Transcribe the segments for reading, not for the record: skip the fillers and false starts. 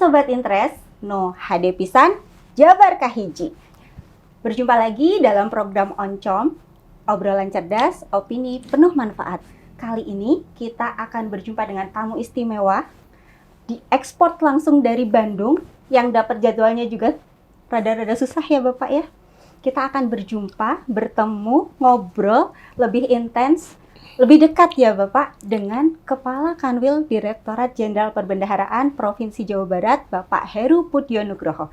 Sobat Interest, no hade pisan, jabar kahiji. Berjumpa lagi dalam program Oncom, obrolan cerdas, opini penuh manfaat. Kali ini kita akan berjumpa dengan tamu istimewa, diekspor langsung dari Bandung, yang dapat jadwalnya juga rada-rada susah ya Bapak ya. Kita akan berjumpa, bertemu, ngobrol, lebih intens, lebih dekat ya Bapak dengan Kepala Kanwil Direktorat Jenderal Perbendaharaan Provinsi Jawa Barat, Bapak Heru Pudyonugroho.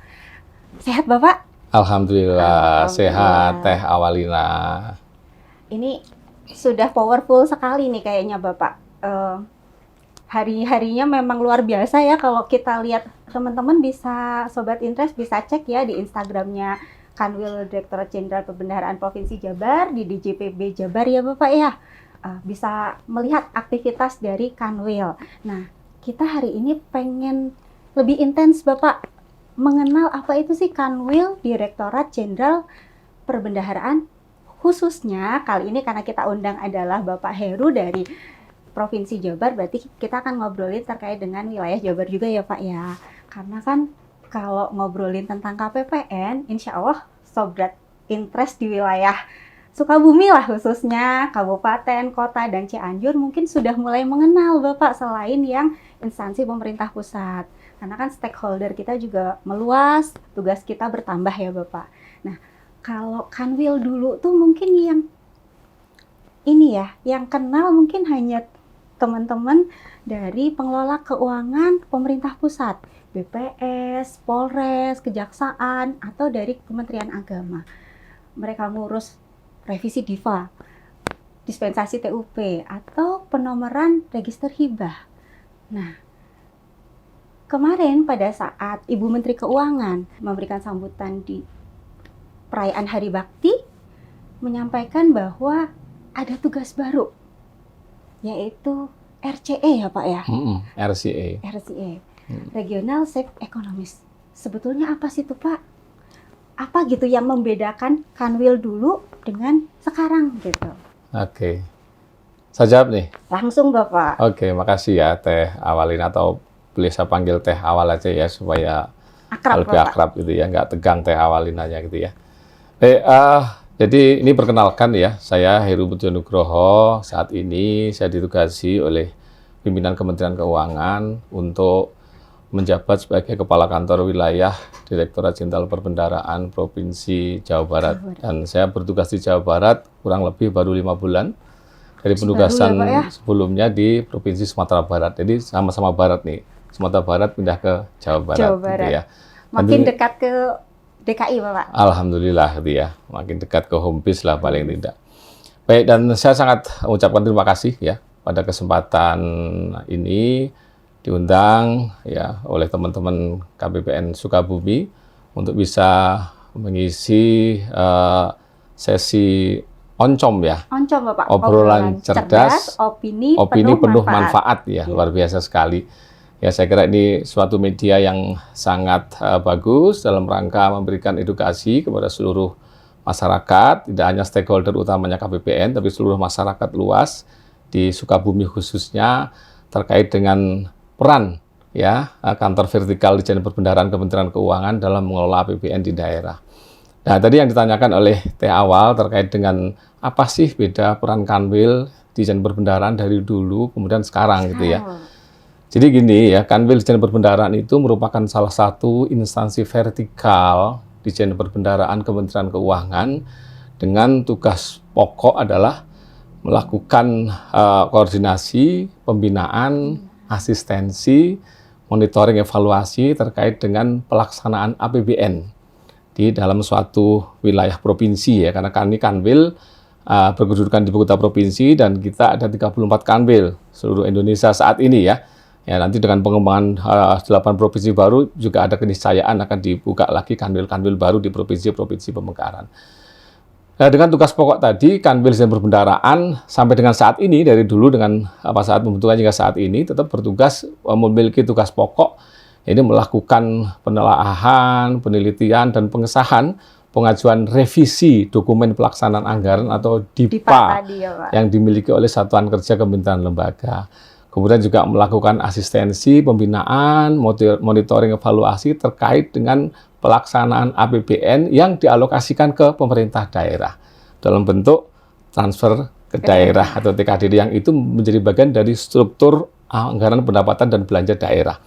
Sehat Bapak? Alhamdulillah, sehat Teh Awalina. Ini sudah powerful sekali nih kayaknya Bapak. Hari-harinya memang luar biasa ya, kalau kita lihat teman-teman bisa, Sobat Interest bisa cek ya di Instagramnya Kanwil Direktorat Jenderal Perbendaharaan Provinsi Jabar, di DJPB Jabar ya Bapak ya. Bisa melihat aktivitas dari Kanwil. Nah, kita hari ini pengen lebih intens Bapak mengenal apa itu sih Kanwil Direktorat Jenderal Perbendaharaan, khususnya kali ini karena kita undang adalah Bapak Heru dari Provinsi Jabar, berarti kita akan ngobrolin terkait dengan wilayah Jabar juga ya Pak ya. Karena kan kalau ngobrolin tentang KPPN, insya Allah Sobat Interest di wilayah Sukabumi lah khususnya, kabupaten, kota, dan Cianjur mungkin sudah mulai mengenal Bapak selain yang instansi pemerintah pusat. Karena kan stakeholder kita juga meluas, tugas kita bertambah ya Bapak. Nah, kalau Kanwil dulu tuh mungkin yang ini ya, yang kenal mungkin hanya teman-teman dari pengelola keuangan pemerintah pusat, BPS, Polres, Kejaksaan, atau dari Kementerian Agama. Mereka ngurus revisi DIVA, dispensasi TUP, atau penomoran register hibah. Nah, kemarin pada saat Ibu Menteri Keuangan memberikan sambutan di perayaan Hari Bakti, menyampaikan bahwa ada tugas baru, yaitu RCE ya Pak ya? RCE. Regional Safe Economist. Sebetulnya apa sih itu Pak? Apa gitu yang membedakan Kanwil dulu dengan sekarang gitu? Oke. Saya jawab nih? Langsung Bapak. Oke, makasih ya Teh Awalina, atau boleh saya panggil Teh Awal aja ya, supaya lebih akrab gitu ya, nggak tegang Teh Awalinanya gitu ya. Jadi ini perkenalkan ya, saya Heru Pudyonugroho. Saat ini saya ditugasi oleh pimpinan Kementerian Keuangan untuk menjabat sebagai Kepala Kantor Wilayah Direktorat Jenderal Perbendaharaan Provinsi Jawa Barat. Dan saya bertugas di Jawa Barat kurang lebih baru 5 bulan dari penugasan ya, sebelumnya di Provinsi Sumatera Barat. Jadi sama-sama Barat nih, Sumatera Barat pindah ke Jawa Barat. Gitu ya. Makin dekat ke DKI Bapak? Alhamdulillah gitu ya, makin dekat ke home base lah paling tidak. Baik, dan saya sangat mengucapkan terima kasih ya pada kesempatan ini diundang ya oleh teman-teman KPPN Sukabumi untuk bisa mengisi sesi Oncom ya. Oncom Bapak. Obrolan cerdas, opini penuh manfaat ya, luar biasa sekali. Ya, saya kira ini suatu media yang sangat bagus dalam rangka memberikan edukasi kepada seluruh masyarakat, tidak hanya stakeholder utamanya KPPN, tapi seluruh masyarakat luas di Sukabumi khususnya terkait dengan peran ya kantor vertikal di Dijen Perbendaharaan Kementerian Keuangan dalam mengelola APBN di daerah. Nah, tadi yang ditanyakan oleh Teh Awal terkait dengan apa sih beda peran Kanwil di Dijen Perbendaharaan dari dulu kemudian sekarang gitu ya. Jadi gini ya, Kanwil Dijen Perbendaharaan itu merupakan salah satu instansi vertikal di Dijen Perbendaharaan Kementerian Keuangan dengan tugas pokok adalah melakukan koordinasi, pembinaan, asistensi, monitoring, evaluasi terkait dengan pelaksanaan APBN di dalam suatu wilayah provinsi ya, karena kami Kanwil berkedudukan di ibu kota provinsi dan kita ada 34 Kanwil seluruh Indonesia saat ini ya. Ya, nanti dengan pengembangan 8 provinsi baru juga ada keniscayaan akan dibuka lagi Kanwil-Kanwil baru di provinsi-provinsi pemekaran. Nah, dengan tugas pokok tadi, Kanwil Dijen Perbendaharaan sampai dengan saat ini, dari dulu dengan saat pembentukan hingga saat ini, tetap bertugas memiliki tugas pokok, ini melakukan penelaahan, penelitian, dan pengesahan pengajuan revisi dokumen pelaksanaan anggaran atau DIPA tadi, ya, Pak, yang dimiliki oleh Satuan Kerja Kementerian Lembaga. Kemudian juga melakukan asistensi, pembinaan, monitoring, evaluasi terkait dengan pelaksanaan APBN yang dialokasikan ke pemerintah daerah dalam bentuk transfer ke daerah atau TKDD, yang itu menjadi bagian dari struktur anggaran pendapatan dan belanja daerah.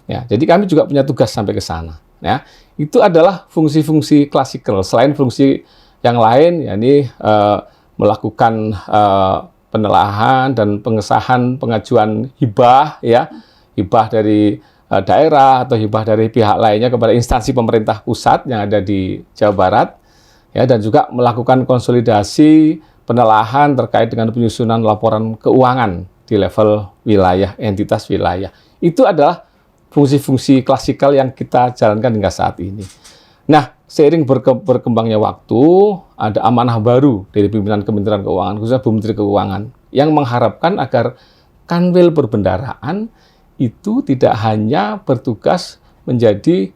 Ya, jadi kami juga punya tugas sampai ke sana. Ya, itu adalah fungsi-fungsi klasikal. Selain fungsi yang lain, yakni melakukan penelaahan dan pengesahan pengajuan hibah, ya, hibah dari daerah atau hibah dari pihak lainnya kepada instansi pemerintah pusat yang ada di Jawa Barat, ya, dan juga melakukan konsolidasi penelaahan terkait dengan penyusunan laporan keuangan di level wilayah, entitas wilayah. Itu adalah fungsi-fungsi klasikal yang kita jalankan hingga saat ini. Nah, seiring berkembangnya waktu, ada amanah baru dari pimpinan Kementerian Keuangan, khususnya Bu Menteri Keuangan, yang mengharapkan agar Kanwil Perbendaharaan itu tidak hanya bertugas menjadi,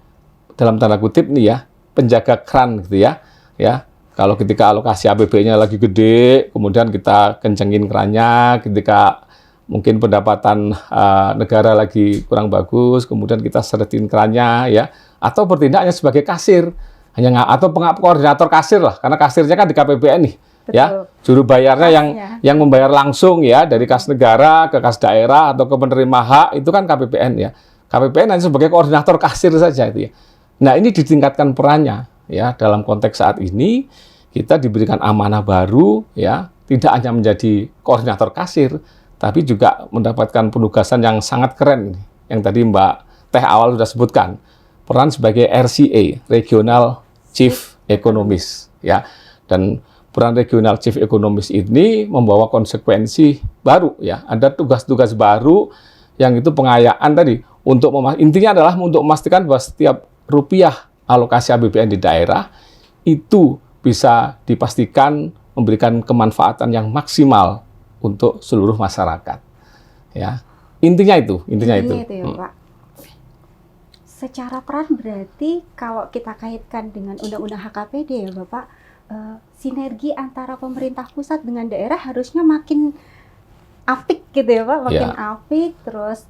dalam tanda kutip nih ya, penjaga kran gitu ya. Ya, kalau ketika alokasi APBN-nya lagi gede, kemudian kita kencengin krannya, ketika mungkin pendapatan negara lagi kurang bagus, kemudian kita seretin krannya, ya, atau bertindaknya sebagai kasir, atau koordinator kasir lah, karena kasirnya kan di KPBN nih. Betul. Ya, juru bayarnya yang membayar langsung ya dari kas negara ke kas daerah atau ke penerima hak itu kan KPBN ya. KPBN hanya sebagai koordinator kasir saja itu ya. Nah, ini ditingkatkan perannya ya. Dalam konteks saat ini kita diberikan amanah baru ya, tidak hanya menjadi koordinator kasir, tapi juga mendapatkan penugasan yang sangat keren yang tadi Mbak Teh awal sudah sebutkan, peran sebagai RCA, Regional Chief Economist ya. Dan peran Regional Chief Economist ini membawa konsekuensi baru ya. Ada tugas-tugas baru yang itu pengayaan tadi untuk intinya adalah untuk memastikan bahwa setiap rupiah alokasi APBN di daerah itu bisa dipastikan memberikan kemanfaatan yang maksimal untuk seluruh masyarakat. Ya. Intinya itu ya, Pak. Secara peran berarti kalau kita kaitkan dengan Undang-Undang HKPD ya, Bapak, sinergi antara pemerintah pusat dengan daerah harusnya makin apik gitu ya, Pak, makin apik. Terus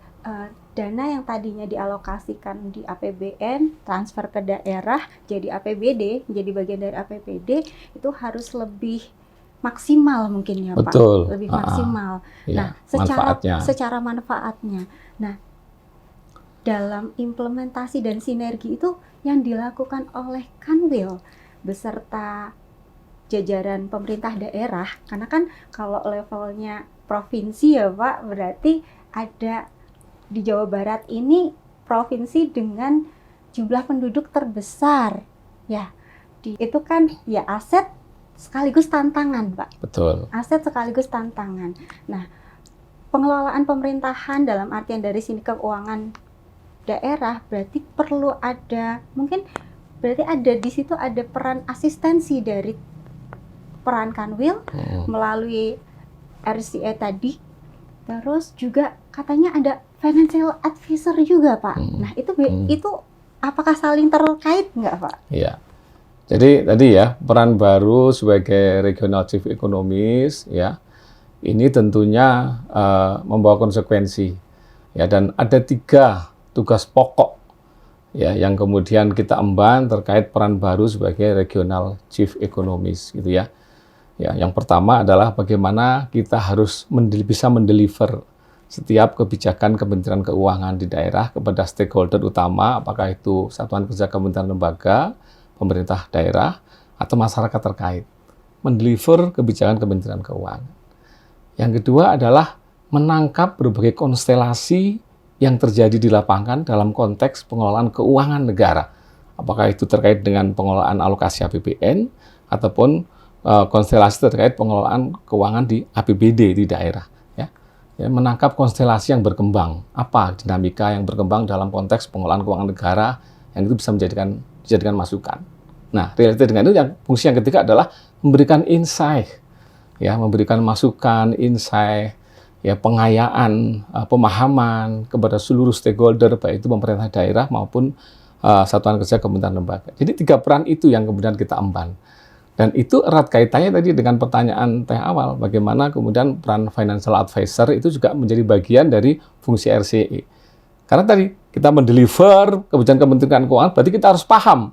dana yang tadinya dialokasikan di APBN transfer ke daerah jadi APBD, jadi bagian dari APBD, itu harus lebih maksimal mungkin ya, Pak. Betul. Lebih maksimal. Ya, nah, secara manfaatnya. Nah, dalam implementasi dan sinergi itu yang dilakukan oleh Kanwil beserta jajaran pemerintah daerah, karena kan kalau levelnya provinsi ya, Pak, berarti ada di Jawa Barat ini provinsi dengan jumlah penduduk terbesar ya. Itu kan ya aset sekaligus tantangan, Pak. Betul. Aset sekaligus tantangan. Nah, pengelolaan pemerintahan dalam artian dari sini keuangan daerah berarti perlu ada, mungkin berarti ada di situ ada peran asistensi dari peran Kanwil melalui RCA tadi. Terus juga katanya ada financial advisor juga, Pak. Nah, itu apakah saling terkait nggak, Pak? Iya. Jadi tadi ya, peran baru sebagai Regional Chief Economist ya, ini tentunya membawa konsekuensi ya, dan ada 3 tugas pokok ya yang kemudian kita emban terkait peran baru sebagai Regional Chief Economist gitu ya. Ya, yang pertama adalah bagaimana kita harus bisa mendeliver setiap kebijakan Kementerian Keuangan di daerah kepada stakeholder utama, apakah itu satuan kerja kementerian lembaga, pemerintah daerah, atau masyarakat terkait, mendeliver kebijakan Kementerian Keuangan. Yang kedua adalah menangkap berbagai konstelasi yang terjadi di lapangan dalam konteks pengelolaan keuangan negara, apakah itu terkait dengan pengelolaan alokasi APBN ataupun konstelasi terkait pengelolaan keuangan di APBD di daerah. Ya, menangkap konstelasi yang berkembang, apa dinamika yang berkembang dalam konteks pengelolaan keuangan negara yang itu bisa dijadikan masukan. Nah, related dengan itu, yang fungsi yang ketiga adalah memberikan insight, ya, memberikan masukan, insight, ya, pengayaan, pemahaman kepada seluruh stakeholder, baik itu pemerintah daerah maupun satuan kerja kementerian lembaga. Jadi 3 peran itu yang kemudian kita emban. Dan itu erat kaitannya tadi dengan pertanyaan teh awal, bagaimana kemudian peran financial advisor itu juga menjadi bagian dari fungsi RCE. Karena tadi kita mendeliver kebijakan Kementerian Keuangan, berarti kita harus paham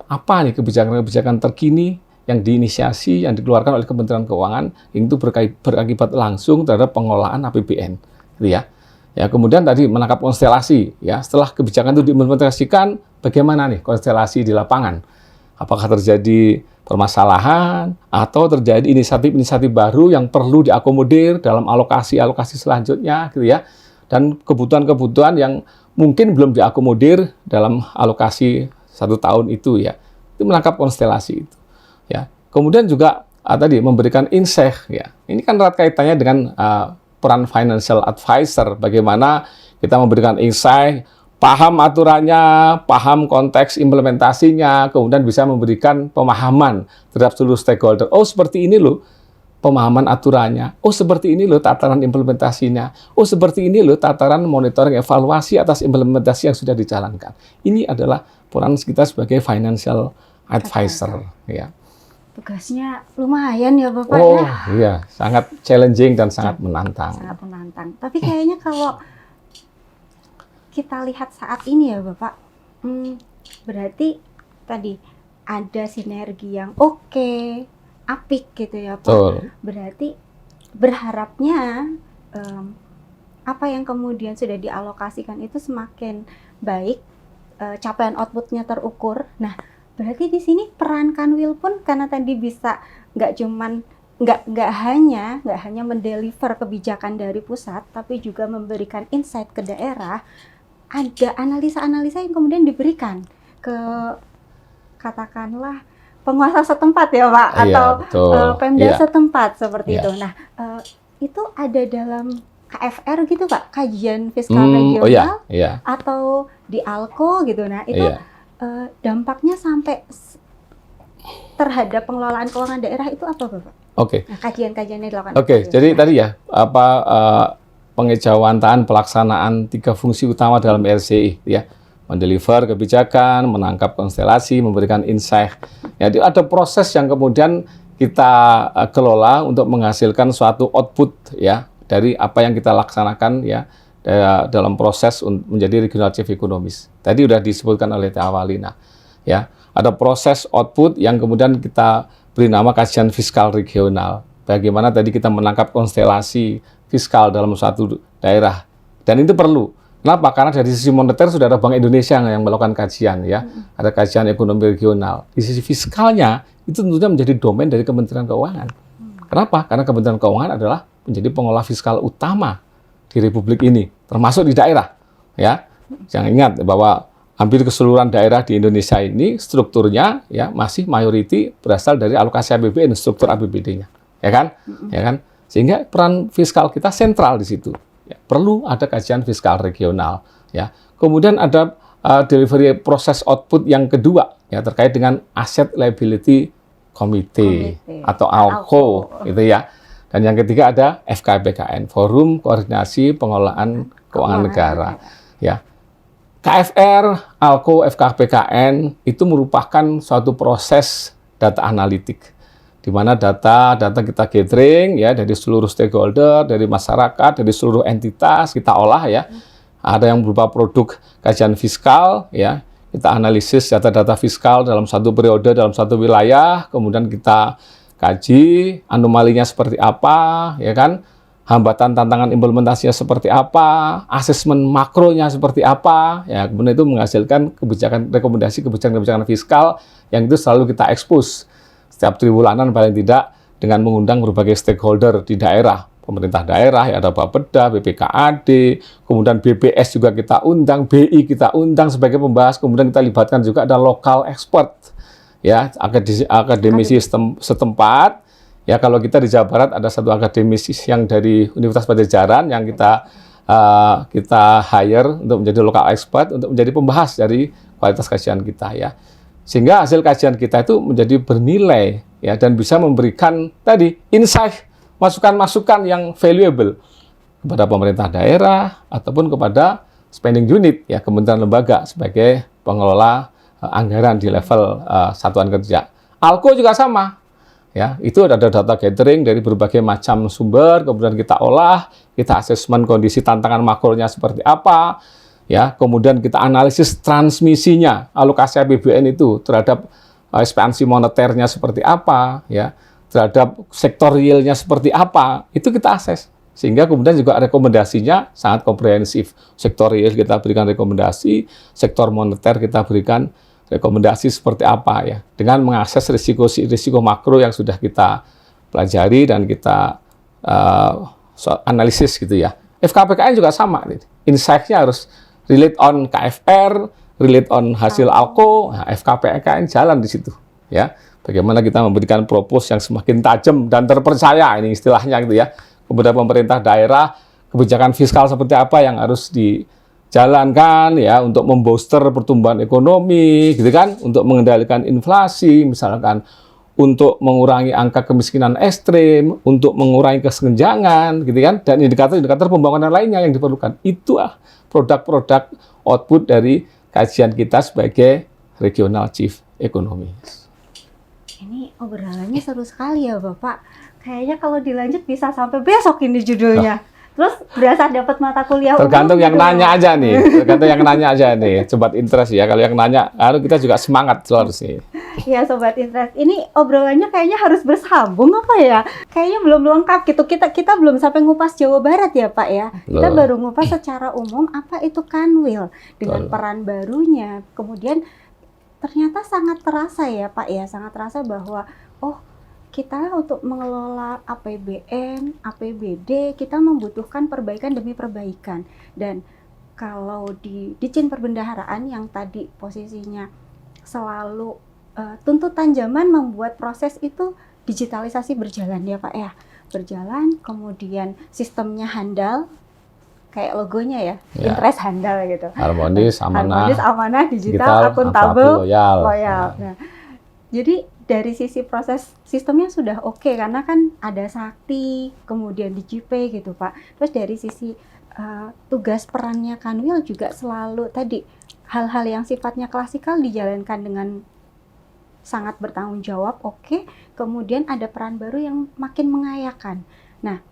apa nih kebijakan-kebijakan terkini yang diinisiasi, yang dikeluarkan oleh Kementerian Keuangan, yang itu berakibat langsung terhadap pengelolaan APBN, gitu ya. Ya, kemudian tadi menangkap konstelasi, ya. Setelah kebijakan itu diimplementasikan, bagaimana nih konstelasi di lapangan? Apakah terjadi permasalahan atau terjadi inisiatif-inisiatif baru yang perlu diakomodir dalam alokasi-alokasi selanjutnya, gitu ya. Dan kebutuhan-kebutuhan yang mungkin belum diakomodir dalam alokasi 1 tahun itu, ya. Itu menangkap konstelasi itu, ya. Kemudian juga tadi memberikan insight, ya. Ini kan erat kaitannya dengan peran financial advisor, bagaimana kita memberikan insight, paham aturannya, paham konteks implementasinya, kemudian bisa memberikan pemahaman terhadap seluruh stakeholder. Oh, seperti ini loh pemahaman aturannya. Oh, seperti ini loh tataran implementasinya. Oh, seperti ini loh tataran monitoring evaluasi atas implementasi yang sudah dijalankan. Ini adalah peran kita sebagai financial advisor. Ya. Tugasnya lumayan ya Bapak oh, ya. Iya, sangat challenging dan sangat menantang. Sangat menantang. Tapi kayaknya kalau kita lihat saat ini ya Bapak, berarti tadi ada sinergi yang oke, apik gitu ya Pak. Betul. Berarti berharapnya apa yang kemudian sudah dialokasikan itu semakin baik, capaian outputnya terukur. Nah, berarti di sini peran Kanwil pun karena tadi bisa nggak hanya mendeliver kebijakan dari pusat, tapi juga memberikan insight ke daerah. Ada analisa-analisa yang kemudian diberikan ke katakanlah penguasa setempat ya Pak, atau Pemda setempat seperti itu. Nah, itu ada dalam KFR gitu Pak, kajian fiskal regional atau di ALKO gitu. Nah, itu dampaknya sampai terhadap pengelolaan keuangan daerah itu apa Bapak? Nah, kajian-kajian yang dilakukan. Jadi tadi ya pengejauhantaan pelaksanaan 3 fungsi utama dalam RCE, ya, mendeliver kebijakan, menangkap konstelasi, memberikan insight. Ya, ada proses yang kemudian kita kelola untuk menghasilkan suatu output, ya, dari apa yang kita laksanakan, ya, dalam proses menjadi regional chief economist. Tadi sudah disebutkan oleh Teh Awalina, ya, ada proses output yang kemudian kita beri nama kajian fiskal regional. Bagaimana tadi kita menangkap konstelasi fiskal dalam suatu daerah, dan itu perlu. Kenapa? Karena dari sisi moneter sudah ada Bank Indonesia yang melakukan kajian, ya, ada kajian ekonomi regional. Di sisi fiskalnya itu tentunya menjadi domain dari Kementerian Keuangan. Kenapa? Karena Kementerian Keuangan adalah menjadi pengelola fiskal utama di Republik ini, termasuk di daerah, ya. Jangan ingat bahwa hampir keseluruhan daerah di Indonesia ini strukturnya, ya, masih mayoriti berasal dari alokasi APBN, struktur APBD-nya, ya kan? Ya kan? Sehingga peran fiskal kita sentral di situ. Ya, perlu ada kajian fiskal regional. Ya. Kemudian ada delivery proses output yang kedua, ya, terkait dengan Asset Liability Committee atau ALCO, gitu ya. Dan yang ketiga ada FKPKN, Forum Koordinasi Pengelolaan Keuangan Negara. Ya. KFR, ALCO, FKPKN itu merupakan suatu proses data analitik, di mana data kita gathering, ya, dari seluruh stakeholder, dari masyarakat, dari seluruh entitas kita olah, ya. Ada yang berupa produk kajian fiskal, ya. Kita analisis data-data fiskal dalam satu periode, dalam satu wilayah, kemudian kita kaji anomalinya seperti apa, ya kan? Hambatan tantangan implementasinya seperti apa, asesmen makronya seperti apa, ya. Kemudian itu menghasilkan rekomendasi kebijakan fiskal yang itu selalu kita expose setiap triwulanan paling tidak, dengan mengundang berbagai stakeholder di daerah, pemerintah daerah, ya, ada Bapeda, BPKAD, kemudian BPS juga kita undang, BI kita undang sebagai pembahas, kemudian kita libatkan juga ada lokal expert, ya, akademisi setempat, ya. Kalau kita di Jawa Barat ada satu akademisi yang dari Universitas Padjadjaran yang kita hire untuk menjadi lokal expert untuk menjadi pembahas dari kualitas kajian kita, ya. Sehingga hasil kajian kita itu menjadi bernilai, ya, dan bisa memberikan tadi insight, masukan-masukan yang valuable kepada pemerintah daerah ataupun kepada spending unit, ya, kementerian lembaga sebagai pengelola anggaran di level satuan kerja. ALCO juga sama, Ya, itu ada data gathering dari berbagai macam sumber, kemudian kita olah, kita asesmen kondisi tantangan makronya seperti apa, ya, kemudian kita analisis transmisinya, alokasi APBN itu terhadap ekspansi moneternya seperti apa, ya, terhadap sektor realnya seperti apa, itu kita akses. Sehingga kemudian juga rekomendasinya sangat komprehensif. Sektor real kita berikan rekomendasi, sektor moneter kita berikan rekomendasi seperti apa ya, dengan mengakses risiko makro yang sudah kita pelajari dan kita analisis gitu ya. FKPKN juga sama, insight-nya harus relate on KFR, relate on hasil ALKO, nah, FKPKN jalan di situ ya. Bagaimana kita memberikan propose yang semakin tajam dan terpercaya, ini istilahnya gitu ya. Kemudian pemerintah daerah, kebijakan fiskal seperti apa yang harus dijalankan ya untuk membooster pertumbuhan ekonomi, gitu kan, untuk mengendalikan inflasi, misalkan untuk mengurangi angka kemiskinan ekstrim, untuk mengurangi kesenjangan, gitu kan, dan indikator-indikator pembangunan lainnya yang diperlukan. Itu produk-produk output dari kajian kita sebagai Regional Chief Economist. Ini obrolannya seru sekali ya Bapak. Kayaknya kalau dilanjut bisa sampai besok ini judulnya. Terus berasa dapat mata kuliah tergantung umum yang gitu. Nanya aja nih, tergantung yang nanya aja nih, Sobat Interest ya. Kalau yang nanya, kita juga semangat terus nih. Ya Sobat Interest, ini obrolannya kayaknya harus bersambung apa ya? Kayaknya belum lengkap gitu. Kita belum sampai ngupas Jawa Barat ya Pak ya. Kita baru ngupas secara umum apa itu Kanwil dengan peran barunya. Kemudian ternyata sangat terasa ya Pak ya, sangat terasa bahwa kita untuk mengelola APBN, APBD, kita membutuhkan perbaikan demi perbaikan. Dan kalau di Ditjen Perbendaharaan yang tadi posisinya selalu tuntutan zaman membuat proses itu digitalisasi berjalan ya Pak ya. Berjalan, kemudian sistemnya handal, kayak logonya ya, interest handal gitu. Harmonis, amanah, digital, akuntabel, loyal. Nah, jadi dari sisi proses sistemnya sudah oke, karena kan ada Sakti, kemudian di JP gitu Pak. Terus dari sisi tugas perannya Kanwil juga selalu tadi hal-hal yang sifatnya klasikal dijalankan dengan sangat bertanggung jawab, oke. Kemudian ada peran baru yang makin mengayakan. Nah,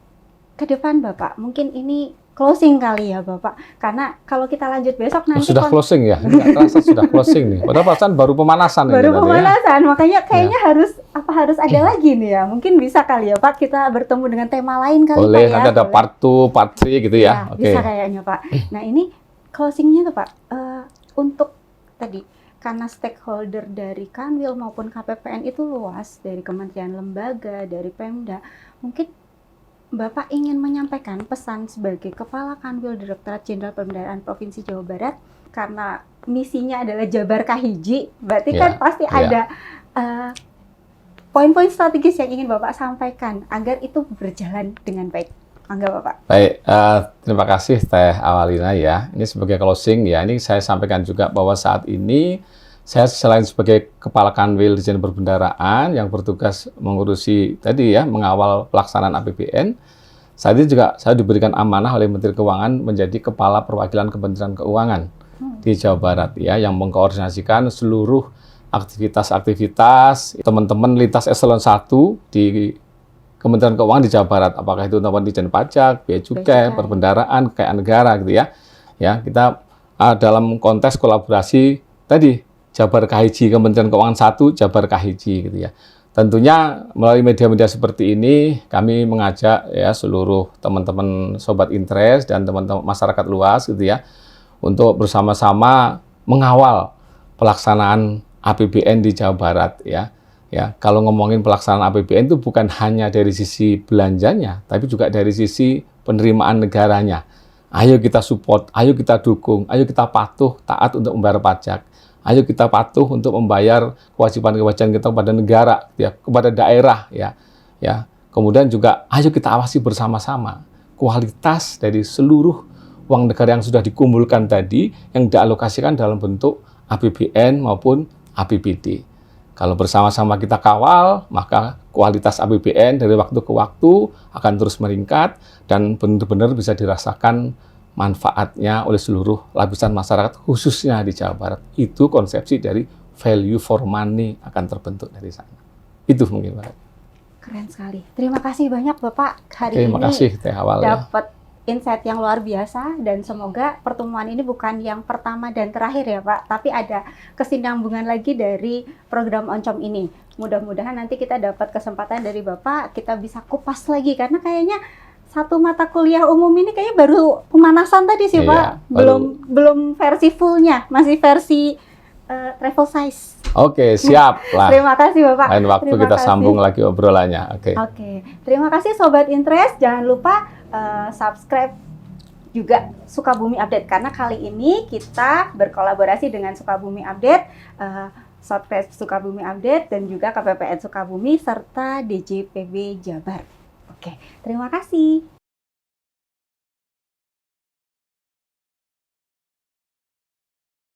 ke depan Bapak, mungkin ini closing kali ya Bapak, karena kalau kita lanjut besok nanti sudah closing ya, nggak terasa sudah closing nih. Padahal perasaan baru pemanasan. Baru pemanasan, ya. Makanya kayaknya harus ada lagi nih ya. Mungkin bisa kali ya Pak kita bertemu dengan tema lain kali. Boleh, Pak, nanti ada part 2, part 3 gitu ya. Oke. Bisa kayaknya Pak. Nah ini closingnya tuh Pak, untuk tadi karena stakeholder dari Kanwil maupun KPPN itu luas, dari kementerian lembaga, dari Pemda, mungkin Bapak ingin menyampaikan pesan sebagai Kepala Kanwil Direktorat Jenderal Perbendaharaan Provinsi Jawa Barat, karena misinya adalah Jabar Kahiji, berarti kan pasti ada poin-poin strategis yang ingin Bapak sampaikan agar itu berjalan dengan baik. Angga Bapak. Baik, terima kasih Teh Awalina ya. Ini sebagai closing ya, ini saya sampaikan juga bahwa saat ini saya selain sebagai Kepala Kanwil Ditjen Perbendaharaan yang bertugas mengurusi tadi ya, mengawal pelaksanaan APBN, saat ini juga saya diberikan amanah oleh Menteri Keuangan menjadi Kepala Perwakilan Kementerian Keuangan di Jawa Barat ya, yang mengkoordinasikan seluruh aktivitas teman-teman lintas eselon 1 di Kementerian Keuangan di Jawa Barat, apakah itu teman Ditjen Pajak, Bea Cukai, Perbendaharaan, Kekayaan Negara gitu ya. Ya, kita dalam konteks kolaborasi tadi Jabar Kahiji, Kementerian Keuangan 1, Jabar Kahiji gitu ya. Tentunya melalui media-media seperti ini kami mengajak ya seluruh teman-teman Sobat Interest dan teman-teman masyarakat luas gitu ya untuk bersama-sama mengawal pelaksanaan APBN di Jawa Barat ya. Ya, kalau ngomongin pelaksanaan APBN itu bukan hanya dari sisi belanjanya, tapi juga dari sisi penerimaan negaranya. Ayo kita support, ayo kita dukung, ayo kita patuh, taat untuk membayar pajak. Ayo kita patuh untuk membayar kewajiban-kewajiban kita kepada negara, ya, kepada daerah, ya. Kemudian juga ayo kita awasi bersama-sama kualitas dari seluruh uang negara yang sudah dikumpulkan tadi yang dialokasikan dalam bentuk APBN maupun APBD. Kalau bersama-sama kita kawal, maka kualitas APBN dari waktu ke waktu akan terus meningkat dan benar-benar bisa dirasakan manfaatnya oleh seluruh lapisan masyarakat, khususnya di Jawa Barat. Itu konsepsi dari value for money akan terbentuk dari sana. Itu mungkin Pak. Keren sekali. Terima kasih banyak Bapak hari Terima kasih Teh Awal ya. dapat insight yang luar biasa dan semoga pertemuan ini bukan yang pertama dan terakhir ya Pak, tapi ada kesinambungan lagi dari program Oncom ini. Mudah-mudahan nanti kita dapat kesempatan dari Bapak, kita bisa kupas lagi karena kayaknya satu mata kuliah umum ini kayaknya baru pemanasan tadi sih Pak. Belum versi fullnya, masih versi travel size. Oke, siap lah. Terima kasih Bapak. Lain waktu kita sambung lagi obrolannya. Oke. Terima kasih Sobat Interest. Jangan lupa subscribe juga Sukabumi Update karena kali ini kita berkolaborasi dengan Sukabumi Update, subscribe Sukabumi Update dan juga KPPN Sukabumi serta DJPB Jabar. Oke, terima kasih.